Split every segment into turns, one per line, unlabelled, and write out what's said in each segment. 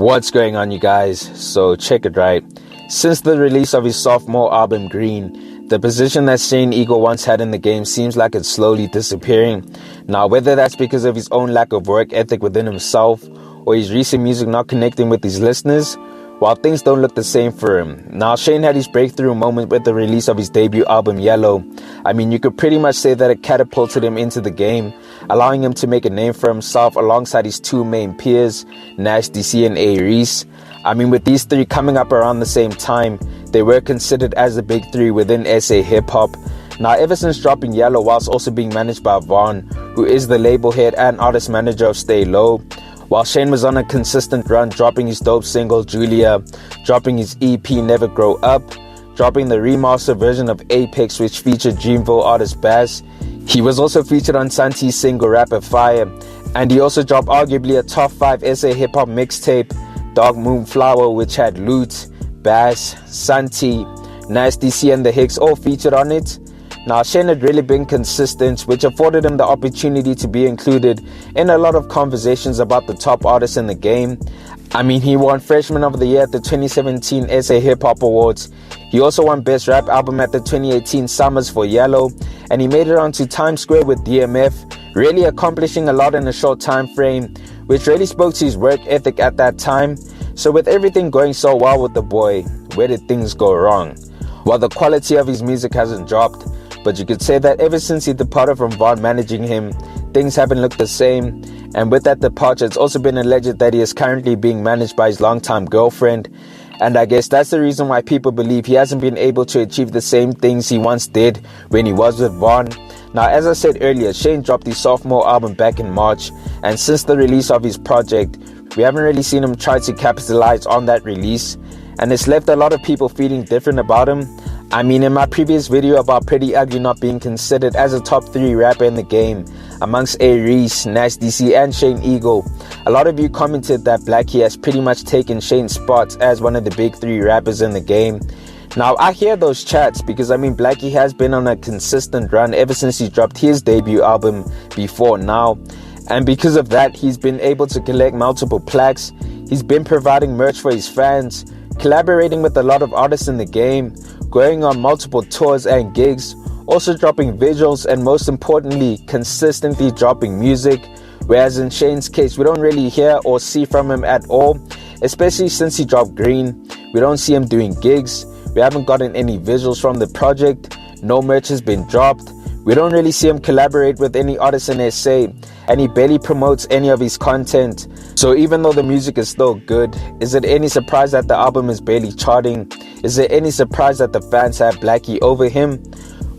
What's going on, you guys? So check it right. Since the release of his sophomore album Green, the position that Shane Eagle once had in the game seems like it's slowly disappearing. Now, whether that's because of his own lack of work ethic within himself or his recent music not connecting with his listeners, while things don't look the same for him. Now, Shane had his breakthrough moment with the release of his debut album Yellow. I mean, you could pretty much say that it catapulted him into the game, allowing him to make a name for himself alongside his two main peers, Nash DC and A. Reese. I mean, with these three coming up around the same time, they were considered as the big three within SA hip-hop. Now, ever since dropping Yellow, whilst also being managed by Vaughn, who is the label head and artist manager of Stay Low, while Shane was on a consistent run, dropping his dope single Julia, dropping his EP Never Grow Up, dropping the remastered version of Apex which featured Dreamville artist Bass. He was also featured on Santi's single Rapid Fire, and he also dropped arguably a top 5 SA hip-hop mixtape, Dark Moon Flower, which had Loot, Bass, Santi, Nasty C and the Hicks all featured on it. Now, Shane had really been consistent, which afforded him the opportunity to be included in a lot of conversations about the top artists in the game. I mean, he won Freshman of the Year at the 2017 SA Hip Hop Awards. He also won Best Rap Album at the 2018 Summers for Yellow, and he made it onto Times Square with DMF, really accomplishing a lot in a short time frame, which really spoke to his work ethic at that time. So with everything going so well with the boy, where did things go wrong? Well, the quality of his music hasn't dropped, but you could say that ever since he departed from Vaughn managing him, things haven't looked the same. And with that departure, it's also been alleged that he is currently being managed by his longtime girlfriend. And I guess that's the reason why people believe he hasn't been able to achieve the same things he once did when he was with Vaughn. Now, as I said earlier, Shane dropped his sophomore album back in March, and since the release of his project, we haven't really seen him try to capitalize on that release, and it's left a lot of people feeling different about him. I mean, in my previous video about Pretty Ugly not being considered as a top 3 rapper in the game amongst A. Reese, Nash DC and Shane Eagle, a lot of you commented that Blxckie has pretty much taken Shane's spot as one of the big 3 rappers in the game. Now, I hear those chats because, I mean, Blxckie has been on a consistent run ever since he dropped his debut album Before Now. And because of that, he's been able to collect multiple plaques. He's been providing merch for his fans, collaborating with a lot of artists in the game, going on multiple tours and gigs, also dropping visuals, and most importantly, consistently dropping music. Whereas in Shane's case, we don't really hear or see from him at all, especially since he dropped Green. We don't see him doing gigs. We haven't gotten any visuals from the project. No merch has been dropped. We don't really see him collaborate with any artists in SA, and he barely promotes any of his content. So even though the music is still good, is it any surprise that the album is barely charting? Is it any surprise that the fans have Blxckie over him?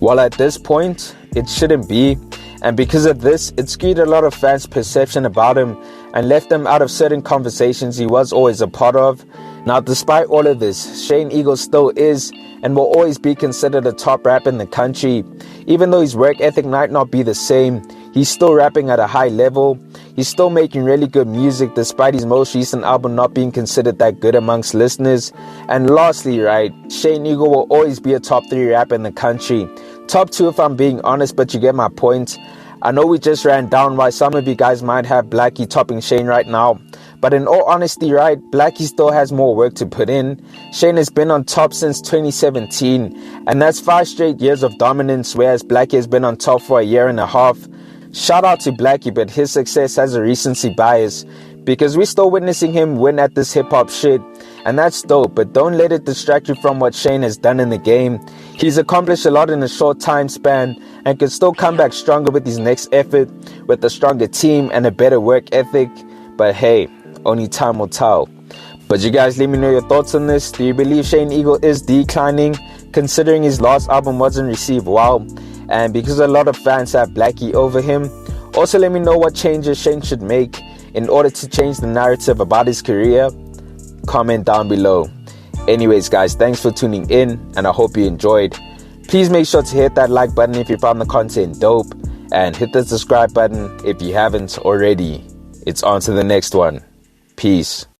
Well, at this point, it shouldn't be. And because of this, it skewed a lot of fans' perception about him and left them out of certain conversations he was always a part of. Now, despite all of this, Shane Eagle still is and will always be considered a top rapper in the country. Even though his work ethic might not be the same, he's still rapping at a high level. He's still making really good music despite his most recent album not being considered that good amongst listeners. And lastly, right, Shane Eagle will always be a top 3 rapper in the country. Top 2 if I'm being honest, but you get my point. I know we just ran down why some of you guys might have Blxckie topping Shane right now. But in all honesty, right, Blxckie still has more work to put in. Shane has been on top since 2017, and that's 5 straight years of dominance, whereas Blxckie has been on top for a year and a half. Shout out to Blxckie, but his success has a recency bias, because we're still witnessing him win at this hip-hop shit, and that's dope, but don't let it distract you from what Shane has done in the game. He's accomplished a lot in a short time span, and can still come back stronger with his next effort, with a stronger team and a better work ethic. But hey, only time will tell. But you guys, let me know your thoughts on this. Do you believe Shane Eagle is declining, considering his last album wasn't received well, and because a lot of fans have Blxckie over him? Also, let me know what changes Shane should make in order to change the narrative about his career. Comment down below. Anyways, guys, thanks for tuning in, and I hope you enjoyed. Please make sure to hit that like button if you found the content dope, and hit the subscribe button if you haven't already. It's on to the next one. Peace.